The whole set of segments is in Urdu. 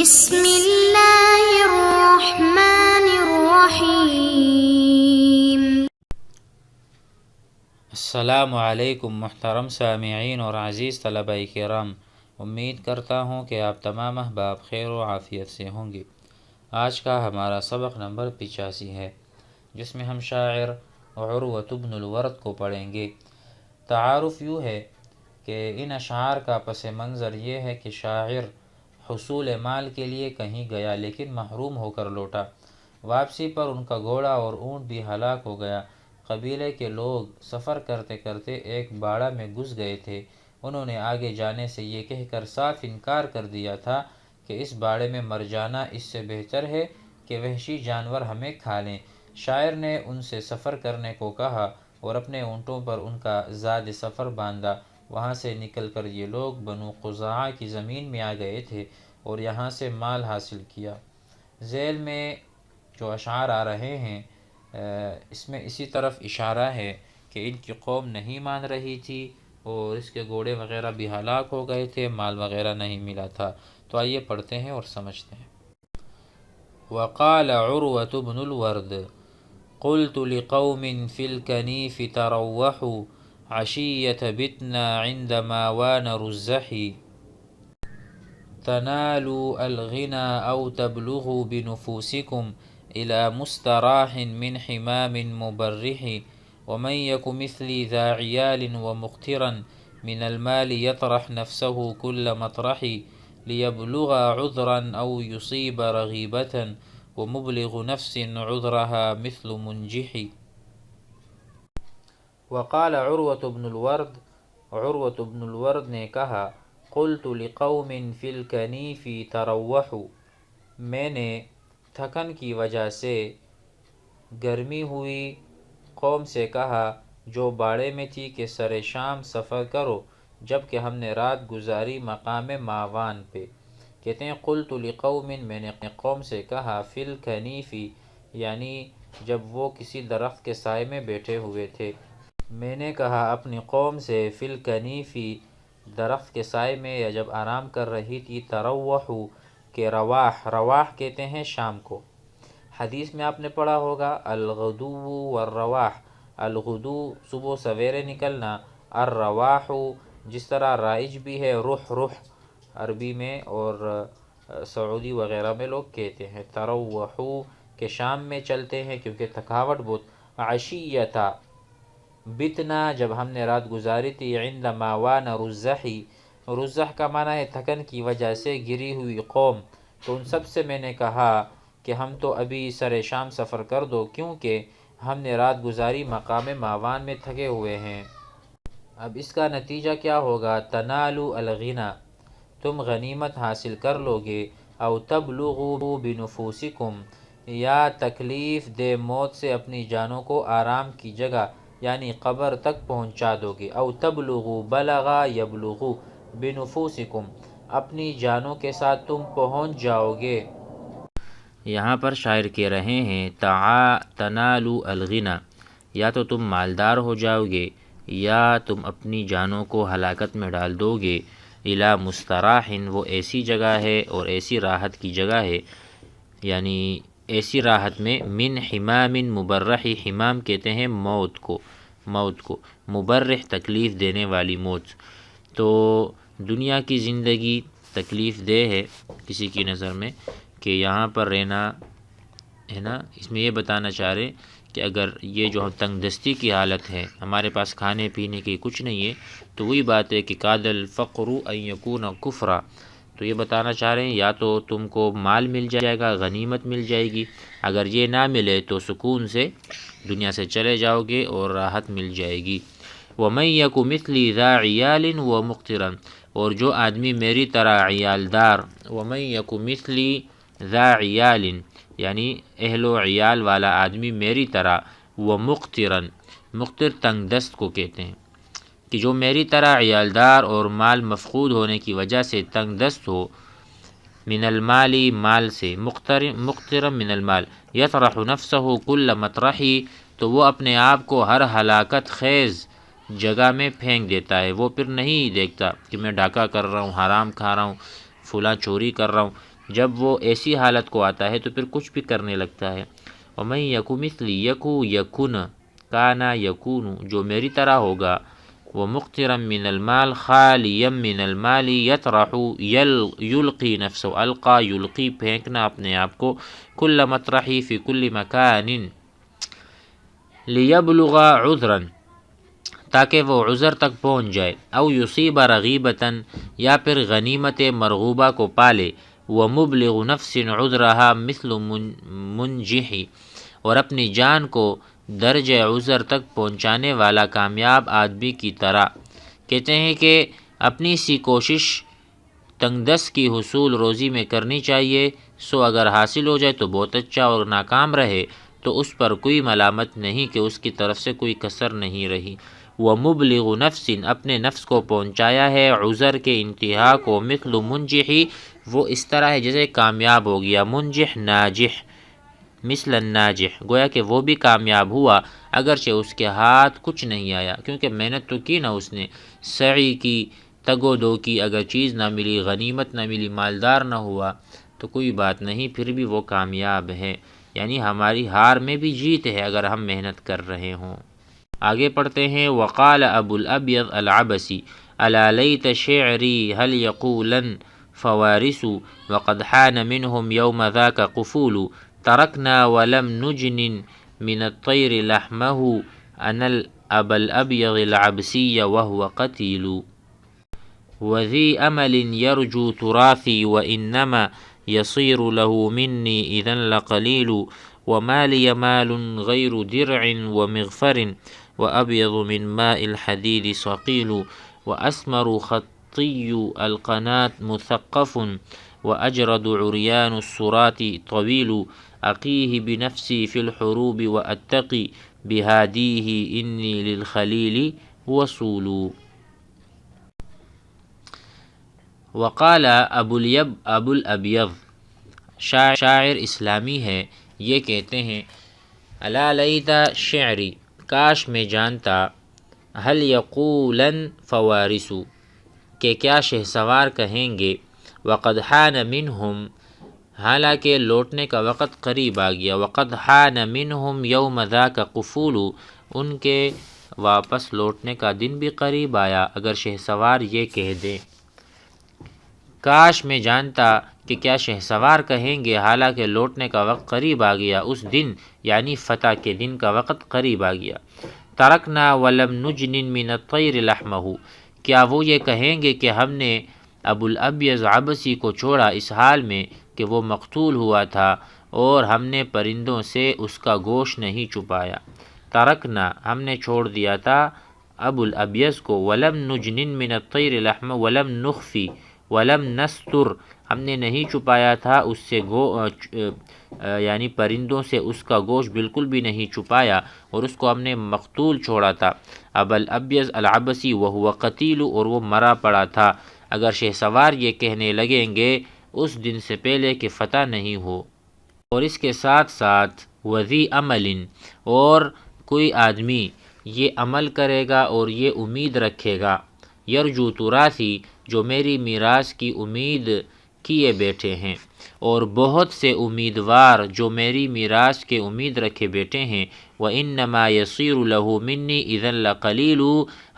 بسم اللہ الرحمن الرحیم۔ السلام علیکم محترم سامعین اور عزیز طلبہ کرام، امید کرتا ہوں کہ آپ تمام احباب خیر و عافیت سے ہوں گے۔ آج کا ہمارا سبق نمبر 85 ہے، جس میں ہم شاعر عروۃ بن الورد کو پڑھیں گے۔ تعارف یوں ہے کہ ان اشعار کا پس منظر یہ ہے کہ شاعر حصول مال کے لیے کہیں گیا لیکن محروم ہو کر لوٹا۔ واپسی پر ان کا گھوڑا اور اونٹ بھی ہلاک ہو گیا۔ قبیلے کے لوگ سفر کرتے کرتے ایک باڑہ میں گھس گئے تھے۔ انہوں نے آگے جانے سے یہ کہہ کر صاف انکار کر دیا تھا کہ اس باڑے میں مر جانا اس سے بہتر ہے کہ وحشی جانور ہمیں کھا لیں۔ شاعر نے ان سے سفر کرنے کو کہا اور اپنے اونٹوں پر ان کا زاد سفر باندھا۔ وہاں سے نکل کر یہ لوگ بنو قزاعہ کی زمین میں آ گئے تھے اور یہاں سے مال حاصل کیا۔ ذیل میں جو اشعار آ رہے ہیں اس میں اسی طرف اشارہ ہے کہ ان کی قوم نہیں مان رہی تھی اور اس کے گھوڑے وغیرہ بھی ہلاک ہو گئے تھے، مال وغیرہ نہیں ملا تھا۔ تو آئیے پڑھتے ہیں اور سمجھتے ہیں۔ وقال عروۃ بن الورد قلت لقوم في الكنيف تروحوا عشية بتنا عند ماوان رزحي تنالوا الغنى أو تبلغوا بنفوسكم إلى مستراح من حمام مبرح ومن يك مثلي ذا عيال ومقترا من المال يطرح نفسه كل مطرح ليبلغ عذرا أو يصيب رغيبة ومبلغ نفس عذرها مثل منجح۔ وقال عروۃ بن الورد، عروۃ بن الورد نے کہا، قلت لقوم فی الکنیف تروحوا، میں نے تھکن کی وجہ سے گرمی ہوئی قوم سے کہا جو باڑے میں تھی کہ سر شام سفر کرو، جب کہ ہم نے رات گزاری مقام ماوان پہ۔ کہتے ہیں قلت لقوم، میں نے اپنے قوم سے کہا، فی الکنیف یعنی جب وہ کسی درخت کے سائے میں بیٹھے ہوئے تھے۔ میں نے کہا اپنی قوم سے فی الکنیف درخت کے سائے میں یا جب آرام کر رہی تھی، تروحوا کہ رواح، رواح کہتے ہیں شام کو۔ حدیث میں آپ نے پڑھا ہوگا الغدو والرواح، الغدو صبح سویرے نکلنا، الرواح جس طرح رائج بھی ہے رح رح عربی میں اور سعودی وغیرہ میں لوگ کہتے ہیں۔ تروحوا کہ شام میں چلتے ہیں کیونکہ تھکاوٹ بہت۔ عشیۃ بتنا جب ہم نے رات گزاری تھی، عند ماوان رزحی، رزح کا معنی ہے تھکن کی وجہ سے گری ہوئی قوم۔ تو ان سب سے میں نے کہا کہ ہم تو ابھی سر شام سفر کر دو کیونکہ ہم نے رات گزاری مقام ماوان میں تھکے ہوئے ہیں۔ اب اس کا نتیجہ کیا ہوگا؟ تنالوا الغنى، تم غنیمت حاصل کر لو گے، او تبلغوا بنفوسکم یا تکلیف دے موت سے اپنی جانوں کو آرام کی جگہ یعنی قبر تک پہنچا دو گے، او تبلغوا بلغا یبلغوا بنفوسکم اپنی جانوں کے ساتھ تم پہنچ جاؤ گے۔ یہاں پر شاعر کہہ رہے ہیں تنالوا الغنى، یا تو تم مالدار ہو جاؤ گے یا تم اپنی جانوں کو ہلاکت میں ڈال دو گے۔ الی مستراح وہ ایسی جگہ ہے اور ایسی راحت کی جگہ ہے، یعنی ایسی راحت میں من حمام مبرح، حمام کہتے ہیں موت کو، موت کو، مبرح تکلیف دینے والی موت۔ تو دنیا کی زندگی تکلیف دہ ہے کسی کی نظر میں کہ یہاں پر رہنا ہے نا۔ اس میں یہ بتانا چاہ رہے کہ اگر یہ جو تنگ دستی کی حالت ہے، ہمارے پاس کھانے پینے کی کچھ نہیں ہے، تو وہی بات ہے کہ کاد الفقر ان یکون کفرا، تو یہ بتانا چاہ رہے ہیں یا تو تم کو مال مل جائے گا، غنیمت مل جائے گی، اگر یہ نہ ملے تو سکون سے دنیا سے چلے جاؤ گے اور راحت مل جائے گی۔ وَمَن يَكُ مِثْلِي ذَا عِيَالٍ وَمُقْتِرًا اور جو آدمی میری طرح عیالدار، وَمَن يَكُ مِثْلِي ذَا عِيَالٍ یعنی اہل و عیال والا آدمی میری طرح، وَمُقْتِرًا مقتر تنگ دست کو کہتے ہیں کہ جو میری طرح عیالدار اور مال مفقود ہونے کی وجہ سے تنگ دست ہو، من المال مال سے، مقترا من المال، یطرح نفسہ کل مطرحی تو وہ اپنے آپ کو ہر ہلاکت خیز جگہ میں پھینک دیتا ہے۔ وہ پھر نہیں دیکھتا کہ میں ڈاکہ کر رہا ہوں، حرام کھا رہا ہوں، فلاں چوری کر رہا ہوں، جب وہ ایسی حالت کو آتا ہے تو پھر کچھ بھی کرنے لگتا ہے۔ وَمَن يَكُ مِثْلِي يَكُ يَكُنَ كَانَ يَكُونُ، جو میری طرح ہوگا، وَمُقْتِرًا مِّنَ الْمَالِ خَالِيًا مِّنَ الْمَالِ يَطْرَحُ يُلْقِي نَفْسَهُ، القا یلقی پھینکنا اپنے آپ کو، كُلَّ مَطْرَحِ فی كُلِّ مَكَانٍ لِيَبْلُغَ عُذْرًا، تاکہ وہ عذر تک پہنچ جائے، او یصیب رغیبتاً، یا پھر غنیمت مرغوبہ کو پالے، ومبلغ نفس عذرها مثل منجح، اور اپنی جان کو درجہ عذر تک پہنچانے والا کامیاب آدمی کی طرح۔ کہتے ہیں کہ اپنی سی کوشش تنگ دست کی حصول روزی میں کرنی چاہیے، سو اگر حاصل ہو جائے تو بہت اچھا، اور ناکام رہے تو اس پر کوئی ملامت نہیں کہ اس کی طرف سے کوئی کسر نہیں رہی۔ وَمُبْلِغُ نَفْسٍ، اپنے نفس کو پہنچایا ہے عذر کے انتہا کو، مثل منجحی، وہ اس طرح ہے جیسے کامیاب ہو گیا، منجح ناجح، مثل الناجح، گویا کہ وہ بھی کامیاب ہوا اگرچہ اس کے ہاتھ کچھ نہیں آیا، کیونکہ محنت تو کی نا اس نے، سعی کی، تگ و دو کی، اگر چیز نہ ملی، غنیمت نہ ملی، مالدار نہ ہوا تو کوئی بات نہیں، پھر بھی وہ کامیاب ہے۔ یعنی ہماری ہار میں بھی جیت ہے اگر ہم محنت کر رہے ہوں۔ آگے پڑھتے ہیں، وقال ابو الابیض العبسی الا لیت شعری هل یقولن فوارس وقد حان منهم یوم ذاک قفول ترکنا ولم نجن من الطیر لحمه انا ابا الابیض العبسی وهو قتیل وذی امل یرجو تراثی وانما يصير له مني اذا لقليل وما لي مال غير درع ومغفر وأبيض من ماء الحديد صقيل وأسمر خطي القناة مثقف وأجرد عريان الصراط طويل أقيه بنفسي في الحروب وأتقي بهاديه إني للخليل وصول۔ وقال ابو الابیض، شاعر اسلامی ہے، یہ کہتے ہیں، الا لیت شعری، کاش میں جانتا، هل یقولن فوارس، کہ کیا شہسوار کہیں گے، وقد حان منہم، حالانکہ لوٹنے کا وقت قریب آ گیا، وقد حان منہم یوم ذاک قفول، ان کے واپس لوٹنے کا دن بھی قریب آیا، اگر شہسوار یہ کہہ دیں۔ کاش میں جانتا کہ کیا شہسوار کہیں گے حالانکہ لوٹنے کا وقت قریب آ گیا، اس دن یعنی فتح کے دن کا وقت قریب آ گیا۔ ترکنا ولم نجن من الطیر لحمہ، کیا وہ یہ کہیں گے کہ ہم نے ابو الابیض عبسی کو چھوڑا اس حال میں کہ وہ مقتول ہوا تھا اور ہم نے پرندوں سے اس کا گوشت نہیں چھپایا۔ ترکنا، ہم نے چھوڑ دیا تھا ابو الابیض کو، ولم نجن من الطیر لحمہ ولم نخفی ولم نستر، ہم نے نہیں چھپایا تھا اس سے یعنی پرندوں سے اس کا گوشت بالکل بھی نہیں چھپایا، اور اس کو ہم نے مقتول چھوڑا تھا، ابو الابیض العبسی وہو قتیل، اور وہ مرا پڑا تھا، اگر شہسوار یہ کہنے لگیں گے اس دن سے پہلے کہ فتح نہیں ہو۔ اور اس کے ساتھ ساتھ وذی عمل، اور کوئی آدمی یہ عمل کرے گا اور یہ امید رکھے گا، یرجو تراثی، جو میری میراث کی امید کیے بیٹھے ہیں، اور بہت سے امیدوار جو میری میراث کے امید رکھے بیٹھے ہیں، وَإِنَّمَا يَصِيرُ لَهُ مِنِّي إِذًا لَقَلِيلُ،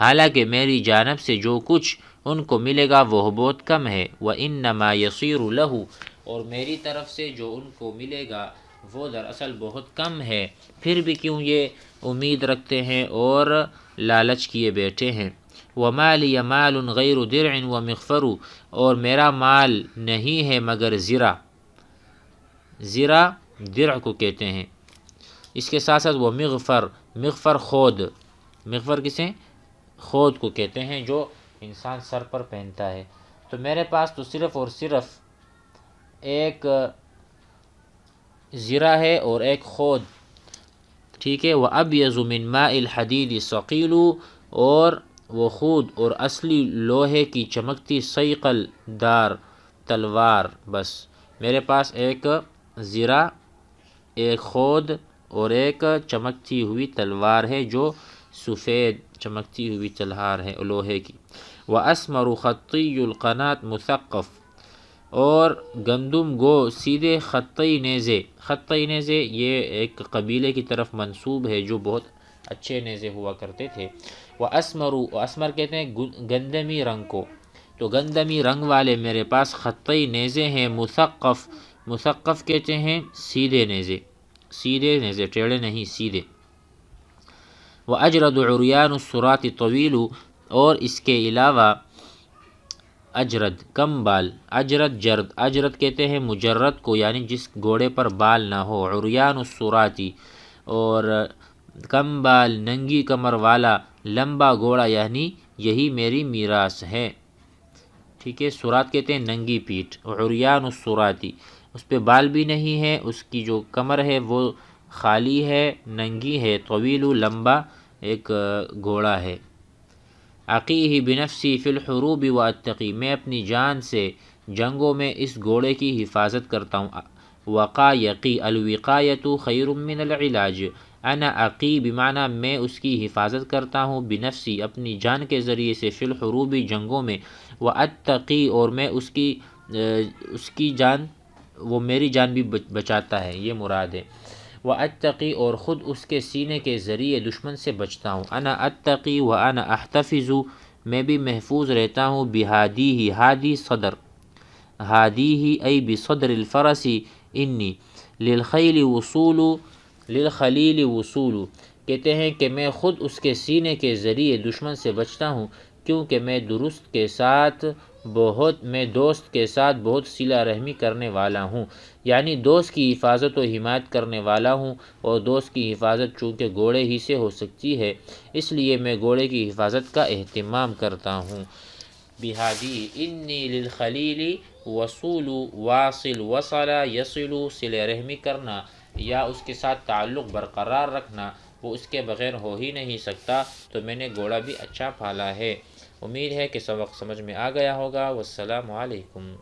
حالانکہ میری جانب سے جو کچھ ان کو ملے گا وہ بہت کم ہے، وَإِنَّمَا يَصِيرُ لَهُ، اور میری طرف سے جو ان کو ملے گا وہ دراصل بہت کم ہے، پھر بھی کیوں یہ امید رکھتے ہیں اور لالچ کیے بیٹھے ہیں۔ وَمَا لِيَ مَالٌ غَيْرُ دِرْعٍ وَمِغْفَرُ، اور میرا مال نہیں ہے مگر زرہ، زرہ درع کو کہتے ہیں، اس کے ساتھ ساتھ وہ مغفر خود، مغفر کسے؟ خود کو کہتے ہیں جو انسان سر پر پہنتا ہے، تو میرے پاس تو صرف اور صرف ایک زرہ ہے اور ایک خود، ٹھیک ہے، وَأَبْيَضُ مِن مَاءِ الْحَدِيدِ صَقِيلُ، اور وہ خود اور اصلی لوہے کی چمکتی صیقل دار تلوار، بس میرے پاس ایک زرہ، ایک خود اور ایک چمکتی ہوئی تلوار ہے جو سفید چمکتی ہوئی تلوار ہے لوہے کی۔ وَأَسْمَرُ خَطِّيُّ الْقَنَاةِ مُثَقَّفٌ، اور گندم گو سیدھے خطی نیزے، خطی نیزے یہ ایک قبیلے کی طرف منسوب ہے جو بہت اچھے نیزے ہوا کرتے تھے۔ وَأَسْمَرُ، اسمر کہتے ہیں گندمی رنگ کو، تو گندمی رنگ والے میرے پاس خطی نیزے ہیں، مثقف، مثقف کہتے ہیں سیدھے نیزے، سیدھے نیزے، ٹیڑھے نہیں سیدھے۔ وَأَجْرَدُ عُرْيَانُ الصُّرَاطِ طَوِيلُ، اور اس کے علاوہ اجرد کم بال، اجرد جرد، اجرد کہتے ہیں مجرد کو یعنی جس گھوڑے پر بال نہ ہو، عریان الصراطی، اور کم بال ننگی کمر والا لمبا گھوڑا یعنی یہی میری میراث ہے، ٹھیک ہے۔ صراط کہتے ہیں ننگی پیٹھ، عریان الصراطی، اس پہ بال بھی نہیں ہے، اس کی جو کمر ہے وہ خالی ہے، ننگی ہے، طویل لمبا ایک گھوڑا ہے۔ عقیہ بنفسی فی الحروب واتقی، میں اپنی جان سے جنگوں میں اس گھوڑے کی حفاظت کرتا ہوں۔ وقا یقی، الوقایۃ خیر من العلاج، انا عقی بمعنی میں اس کی حفاظت کرتا ہوں، بنفسی اپنی جان کے ذریعے سے، فی الحروب جنگوں میں، واتقی اور میں اس کی جان، وہ میری جان بھی بچاتا ہے، یہ مراد ہے۔ واتقی اور خود اس کے سینے کے ذریعے دشمن سے بچتا ہوں۔ انا اتقی وانا احتفظ، میں بھی محفوظ رہتا ہوں، بہادیہ، ہادی صدر، ہادیہ ای بصدر الفرس انی للخیل وصول، للخلیل وصول، کہتے ہیں کہ میں خود اس کے سینے کے ذریعے دشمن سے بچتا ہوں، کیونکہ میں دوست کے ساتھ بہت صلہ رحمی کرنے والا ہوں، یعنی دوست کی حفاظت و حمایت کرنے والا ہوں، اور دوست کی حفاظت چونکہ گھوڑے ہی سے ہو سکتی ہے، اس لیے میں گھوڑے کی حفاظت کا اہتمام کرتا ہوں۔ بہادی انی للخلیل وصول، واصل وصل یصل، صلہ رحمی کرنا یا اس کے ساتھ تعلق برقرار رکھنا، وہ اس کے بغیر ہو ہی نہیں سکتا، تو میں نے گھوڑا بھی اچھا پالا ہے۔ امید ہے کہ سبق سمجھ میں آ گیا ہوگا۔ والسلام علیکم۔